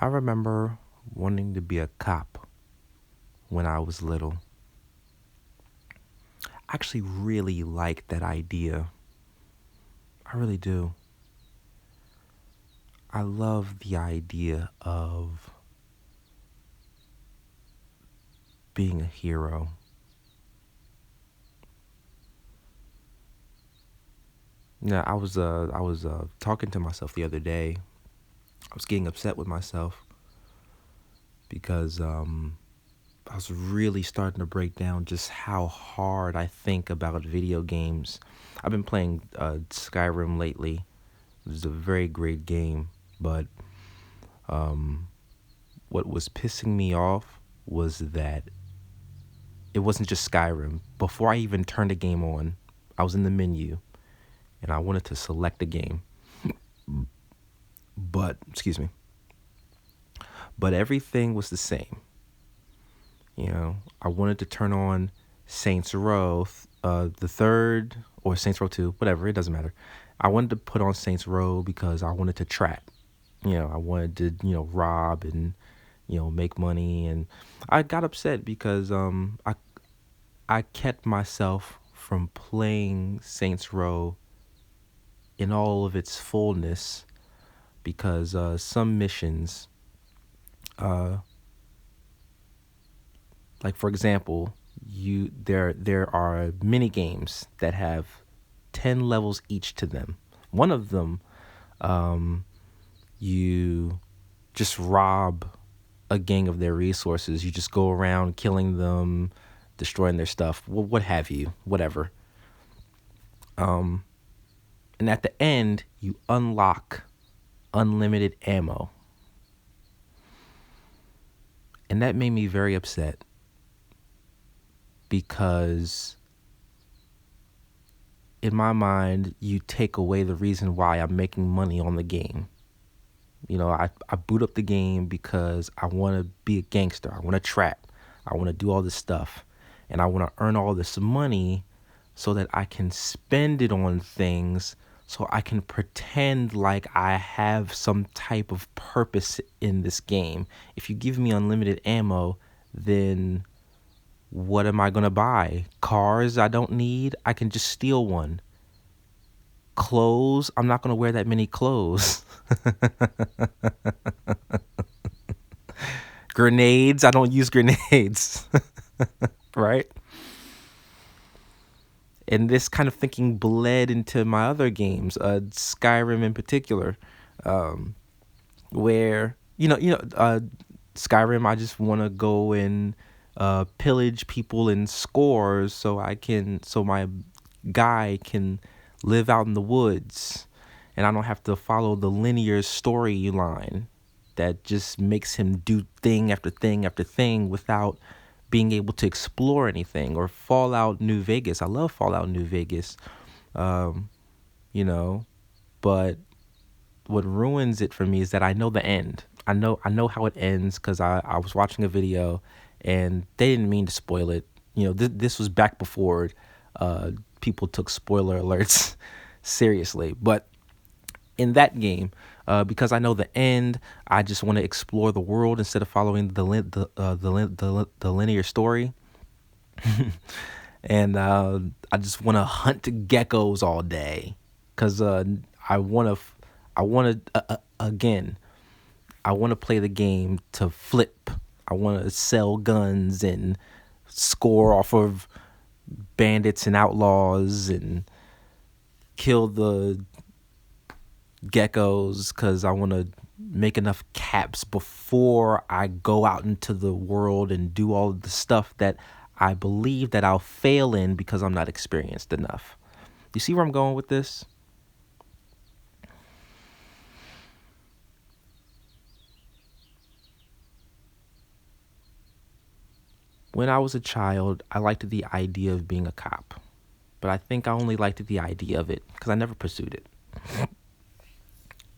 I remember wanting to be a cop when I was little. I actually really like that idea. I really do. I love the idea of being a hero. Yeah, I was talking to myself the other day. I was getting upset with myself because I was really starting to break down just how hard I think about video games. I've been playing Skyrim lately. It's a very great game, but what was pissing me off was that it wasn't just Skyrim. Before I even turned the game on, I was in the menu and I wanted to select a game. But, excuse me, but everything was the same. I wanted to turn on Saints Row, the third, or Saints Row 2, whatever, it doesn't matter. I wanted to put on Saints Row because I wanted to trap. I wanted to, rob and, make money. And I got upset because I kept myself from playing Saints Row in all of its fullness because some missions, uh, like for example, there are mini games that have 10 levels each to them. One of them, um, you just rob a gang of their resources. You just go around killing them, destroying their stuff, what have you, whatever. And at the end, you unlock unlimited ammo. And that made me very upset because in my mind, you take away the reason why I'm making money on the game. I boot up the game because I want to be a gangster. I want to trap. I want to do all this stuff. And I want to earn all this money so that I can spend it on things so I can pretend like I have some type of purpose in this game. If you give me unlimited ammo, then what am I going to buy? Cars I don't need? I can just steal one. Clothes? I'm not going to wear that many clothes. Grenades? I don't use grenades. Right? And this kind of thinking bled into my other games, Skyrim in particular, where Skyrim. I just want to go and pillage people in scores so my guy can live out in the woods, and I don't have to follow the linear storyline that just makes him do thing after thing after thing without being able to explore anything. Or Fallout New Vegas. I love Fallout New Vegas. Um, you know, but what ruins it for me is that I know the end. I know how it ends because I was watching a video and they didn't mean to spoil it. This was back before people took spoiler alerts seriously. But in that game, because I know the end, I just want to explore the world instead of following the linear story. And I just want to hunt geckos all day, cause I want to, again, I want to play the game to flip. I want to sell guns and score off of bandits and outlaws and kill the geckos, cause I want to make enough caps before I go out into the world and do all of the stuff that I believe that I'll fail in because I'm not experienced enough. You see where I'm going with this? When I was a child, I liked the idea of being a cop, but I think I only liked the idea of it because I never pursued it.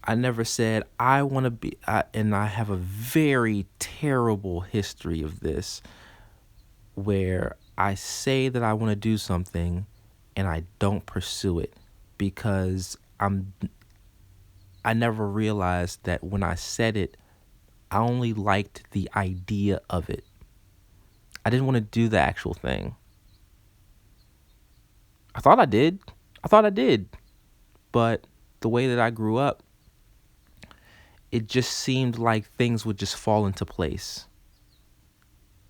I never said I want to be, and I have a very terrible history of this where I say that I want to do something and I don't pursue it because I never realized that when I said it, I only liked the idea of it. I didn't want to do the actual thing. I thought I did. I thought I did. But the way that I grew up, it just seemed like things would just fall into place.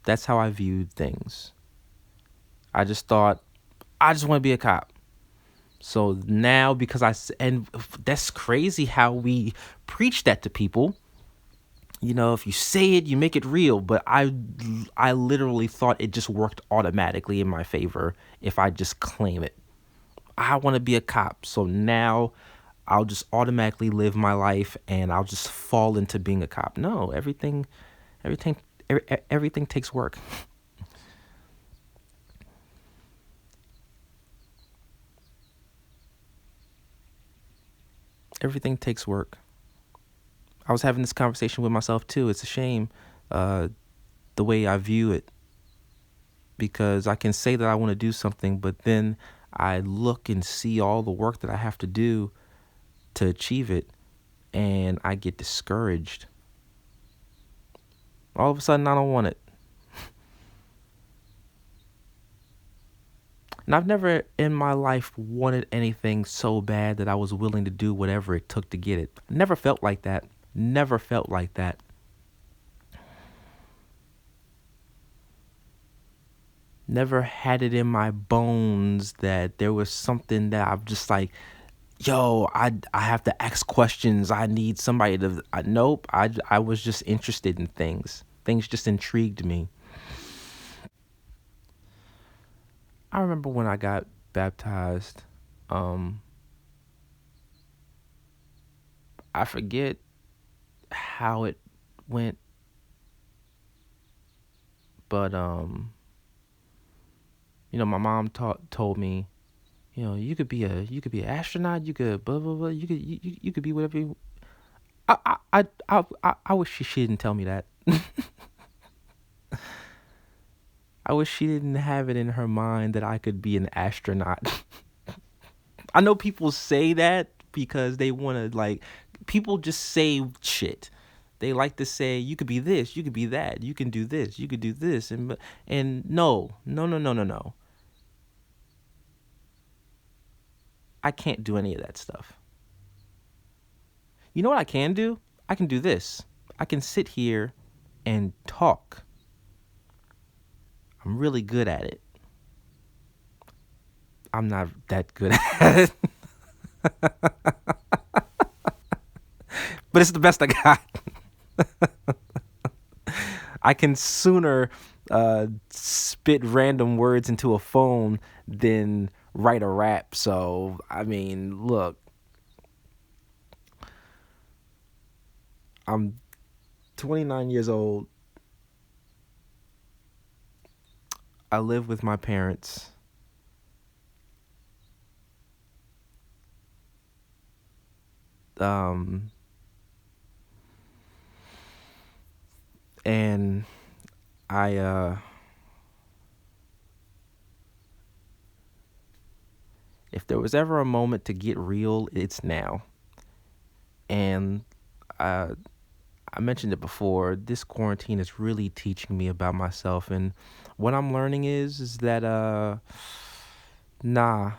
That's how I viewed things. I just thought, I just want to be a cop. So now, and that's crazy how we preach that to people. You know, if you say it, you make it real. But I literally thought it just worked automatically in my favor if I just claim it. I want to be a cop. So now I'll just automatically live my life and I'll just fall into being a cop. No, everything, everything takes work. Everything takes work. I was having this conversation with myself too. It's a shame, uh, the way I view it, because I can say that I want to do something, but then I look and see all the work that I have to do to achieve it, and I get discouraged. All of a sudden, I don't want it. And I've never in my life wanted anything so bad that I was willing to do whatever it took to get it. Never felt like that. Never felt like that. Never had it in my bones that there was something that I'm just like, yo, I have to ask questions. I need somebody to. Nope. I was just interested in things. Things just intrigued me. I remember when I got baptized. Um, I forget how it went, but my mom told me, you could be an astronaut, you could blah blah blah, you could be whatever. I wish she didn't tell me that. I wish she didn't have it in her mind that I could be an astronaut. I know people say that because they want to, like, people just say shit. They like to say you could be this, you could be that, you can do this, you could do this, and no, no, no, no, no, no. I can't do any of that stuff. You know what I can do? I can do this. I can sit here and talk. I'm really good at it. I'm not that good at it, but it's the best I got. I can sooner spit random words into a phone than write a rap. So, I mean, look, I'm 29 years old. I live with my parents. Um, and I, if there was ever a moment to get real, it's now. And uh, I mentioned it before. This quarantine is really teaching me about myself, and what I'm learning is that nah,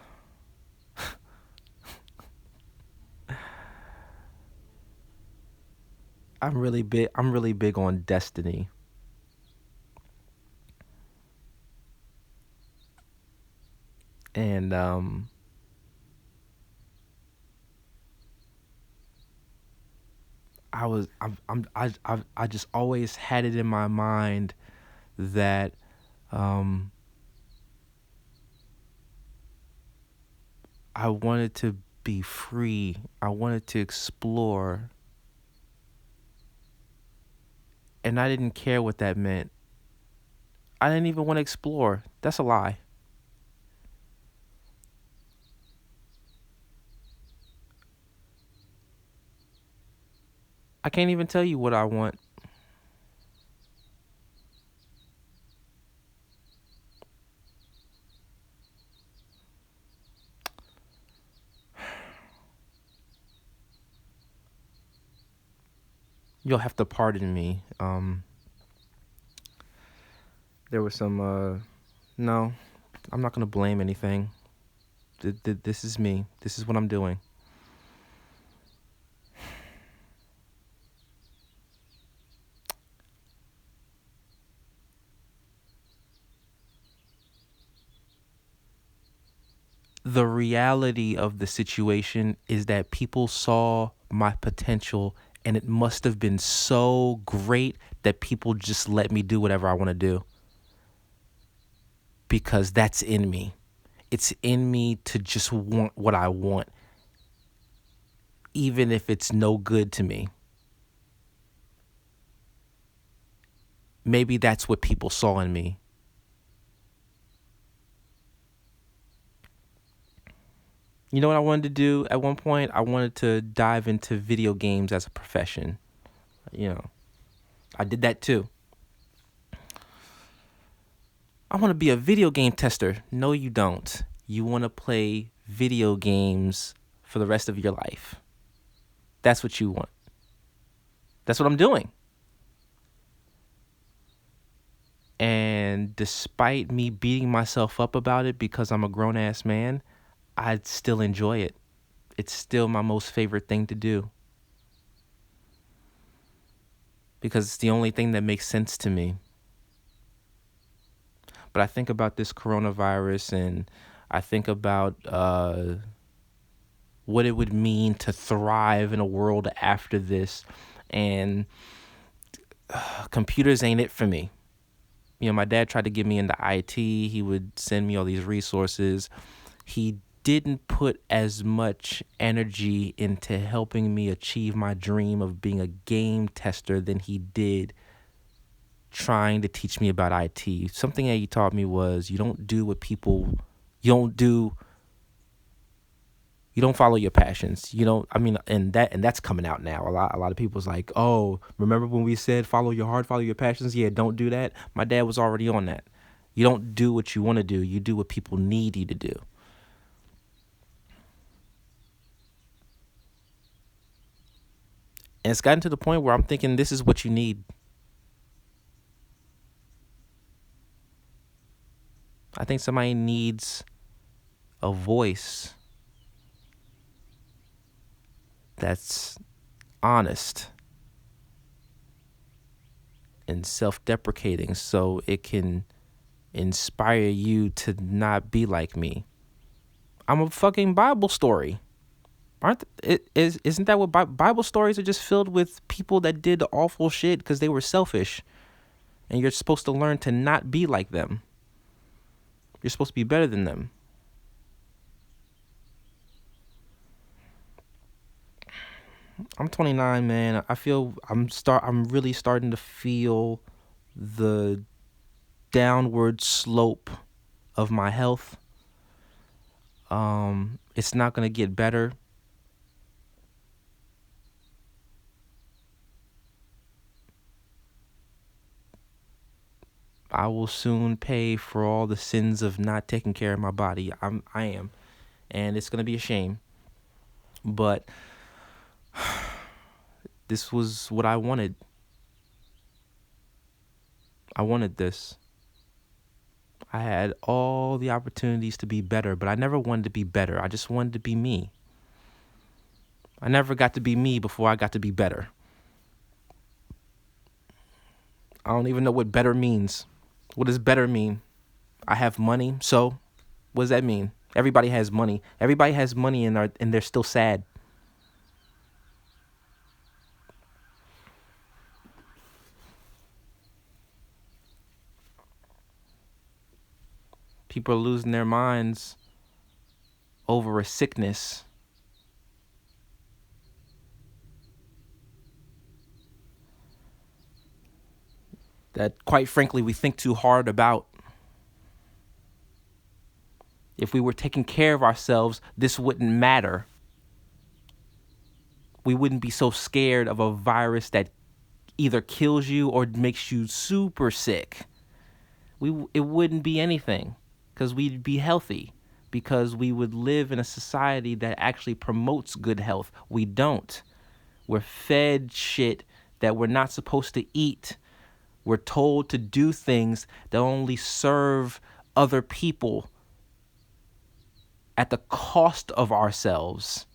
I'm really big. I'm really big on destiny, and I just always had it in my mind that um, I wanted to be free. I wanted to explore, and I didn't care what that meant. I didn't even want to explore. That's a lie. I can't even tell you what I want. You'll have to pardon me. There was some no, I'm not gonna blame anything. This is me. This is what I'm doing. The reality of the situation is that people saw my potential, and it must have been so great that people just let me do whatever I want to do, because that's in me. It's in me to just want what I want, even if it's no good to me. Maybe that's what people saw in me. You know what I wanted to do at one point? I wanted to dive into video games as a profession. You know, I did that too. I want to be a video game tester. No, you don't. You want to play video games for the rest of your life. That's what you want. That's what I'm doing. And despite me beating myself up about it because I'm a grown ass man, I still enjoy it. It's still my most favorite thing to do, because it's the only thing that makes sense to me. But I think about this coronavirus, and I think about what it would mean to thrive in a world after this. And computers ain't it for me. You know, my dad tried to get me into IT. He would send me all these resources. He didn't put as much energy into helping me achieve my dream of being a game tester than he did trying to teach me about IT. Something that he taught me was you don't follow your passions. And that's coming out now. A lot of people's like, "Oh, remember when we said follow your heart, follow your passions?" Yeah, don't do that. My dad was already on that. You don't do what you want to do. You do what people need you to do. And it's gotten to the point where I'm thinking this is what you need. I think somebody needs a voice that's honest and self-deprecating, so it can inspire you to not be like me. I'm a fucking Bible story. Isn't that what Bible stories are? Just filled with people that did awful shit because they were selfish, and you're supposed to learn to not be like them. You're supposed to be better than them. I'm 29, man. I feel I'm really starting to feel the downward slope of my health. It's not gonna get better. I will soon pay for all the sins of not taking care of my body. I am, and it's gonna be a shame. But this was what I wanted. I wanted this. I had all the opportunities to be better, but I never wanted to be better. I just wanted to be me. I never got to be me before I got to be better. I don't even know what better means. What does better mean? I have money, so what does that mean? Everybody has money. Everybody has money and they're still sad. People are losing their minds over a sickness. That, quite frankly, we think too hard about. If we were taking care of ourselves, this wouldn't matter. We wouldn't be so scared of a virus that either kills you or makes you super sick. It wouldn't be anything, because we'd be healthy, because we would live in a society that actually promotes good health. We don't. We're fed shit that we're not supposed to eat. We're told to do things that only serve other people at the cost of ourselves.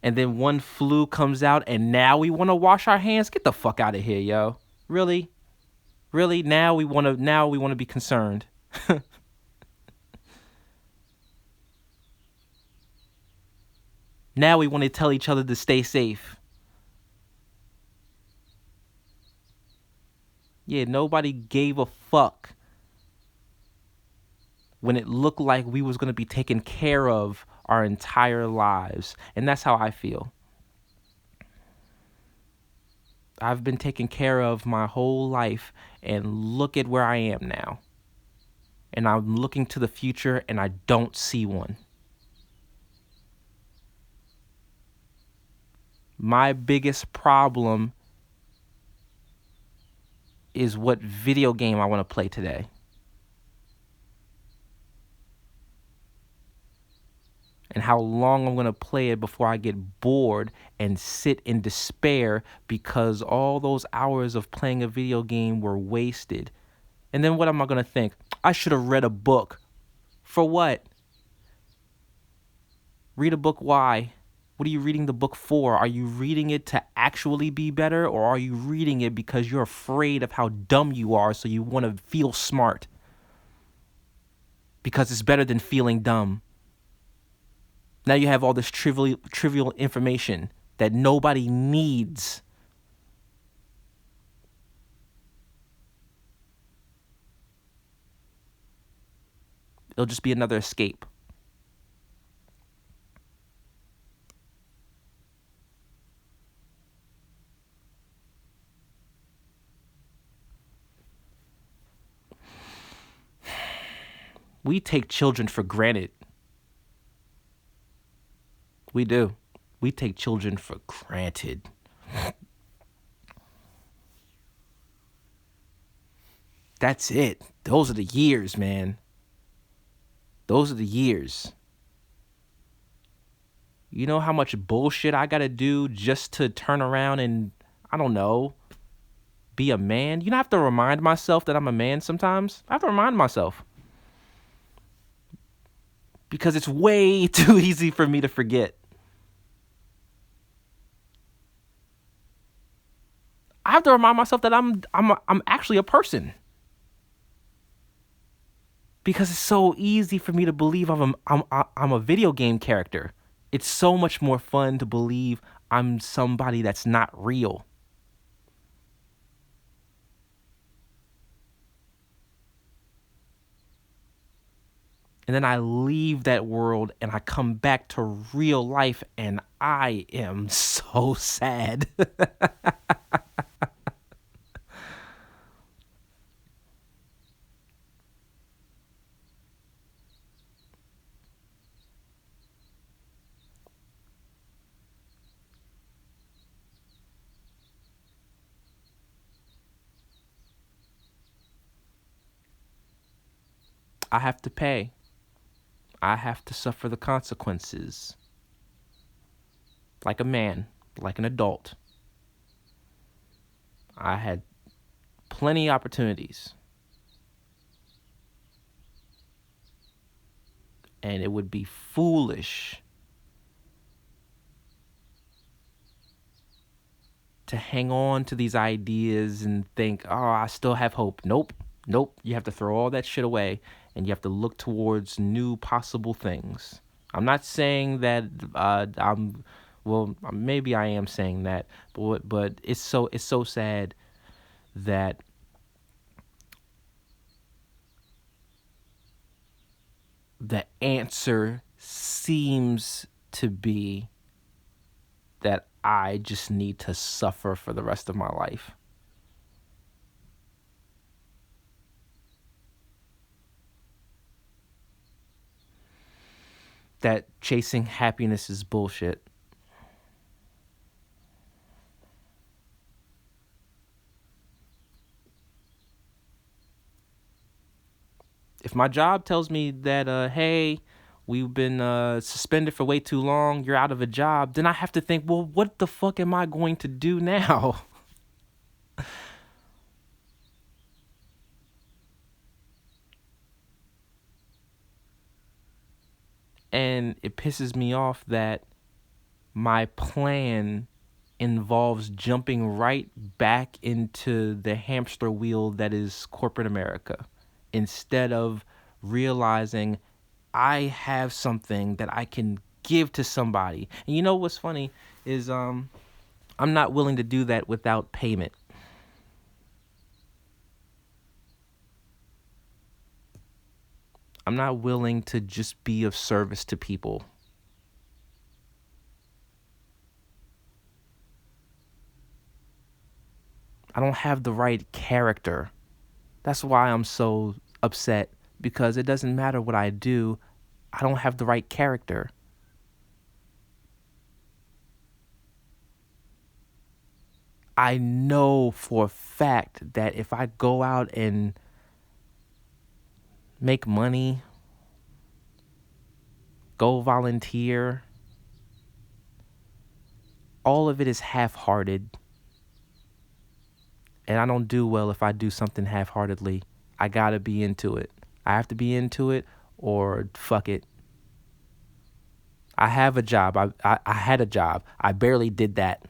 And then one flu comes out and now we want to wash our hands. Get the fuck out of here, yo. Really? Really? Now we want to be concerned. Now we want to tell each other to stay safe. Yeah, nobody gave a fuck when it looked like we was going to be taken care of our entire lives. And that's how I feel. I've been taken care of my whole life, and look at where I am now. And I'm looking to the future, and I don't see one. My biggest problem is what video game I want to play today. And how long I'm going to play it before I get bored and sit in despair because all those hours of playing a video game were wasted. And then what am I going to think? I should have read a book. For what? Read a book, why? What are you reading the book for? Are you reading it to actually be better, or are you reading it because you're afraid of how dumb you are, so you want to feel smart? Because it's better than feeling dumb. Now you have all this trivial information that nobody needs. It'll just be another escape. We take children for granted. We do. We take children for granted. That's it. Those are the years, man. Those are the years. You know how much bullshit I gotta do just to turn around and, I don't know, be a man? You know, I have to remind myself that I'm a man sometimes. I have to remind myself. Because it's way too easy for me to forget. I have to remind myself that I'm actually a person. Because it's so easy for me to believe I'm a video game character. It's so much more fun to believe I'm somebody that's not real. And then I leave that world and I come back to real life and I am so sad. I have to pay. I have to suffer the consequences. Like a man, like an adult. I had plenty of opportunities. And it would be foolish to hang on to these ideas and think, oh, I still have hope. Nope. You have to throw all that shit away and you have to look towards new possible things. I'm not saying that maybe I am saying that, but it's so sad that the answer seems to be that I just need to suffer for the rest of my life. That chasing happiness is bullshit. If my job tells me that, hey, we've been suspended for way too long, you're out of a job, then I have to think, well, what the fuck am I going to do now? And it pisses me off that my plan involves jumping right back into the hamster wheel that is corporate America instead of realizing I have something that I can give to somebody. And you know what's funny is I'm not willing to do that without payment. I'm not willing to just be of service to people. I don't have the right character. That's why I'm so upset, because it doesn't matter what I do, I don't have the right character. I know for a fact that if I go out and make money, go volunteer, all of it is half-hearted. And I don't do well if I do something half-heartedly. I gotta be into it. I have to be into it, or fuck it. I have a job. I had a job. I barely did that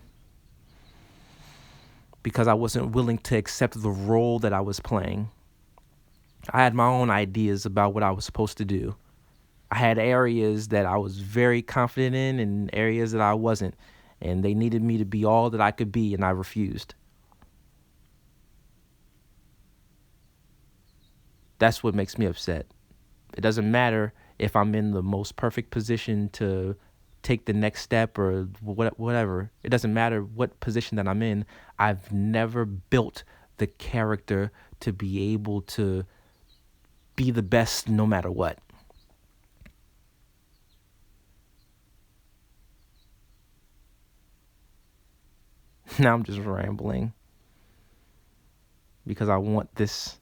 because I wasn't willing to accept the role that I was playing. I had my own ideas about what I was supposed to do. I had areas that I was very confident in and areas that I wasn't. And they needed me to be all that I could be, and I refused. That's what makes me upset. It doesn't matter if I'm in the most perfect position to take the next step or whatever. It doesn't matter what position that I'm in. I've never built the character to be able to be the best no matter what. Now I'm just rambling because I want this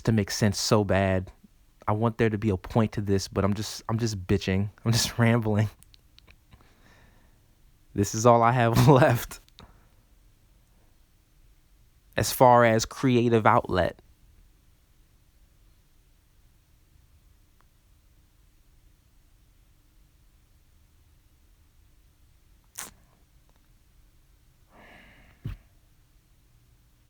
to make sense so bad. I want there to be a point to this, but I'm just bitching. I'm just rambling. This is all I have left as far as creative outlet.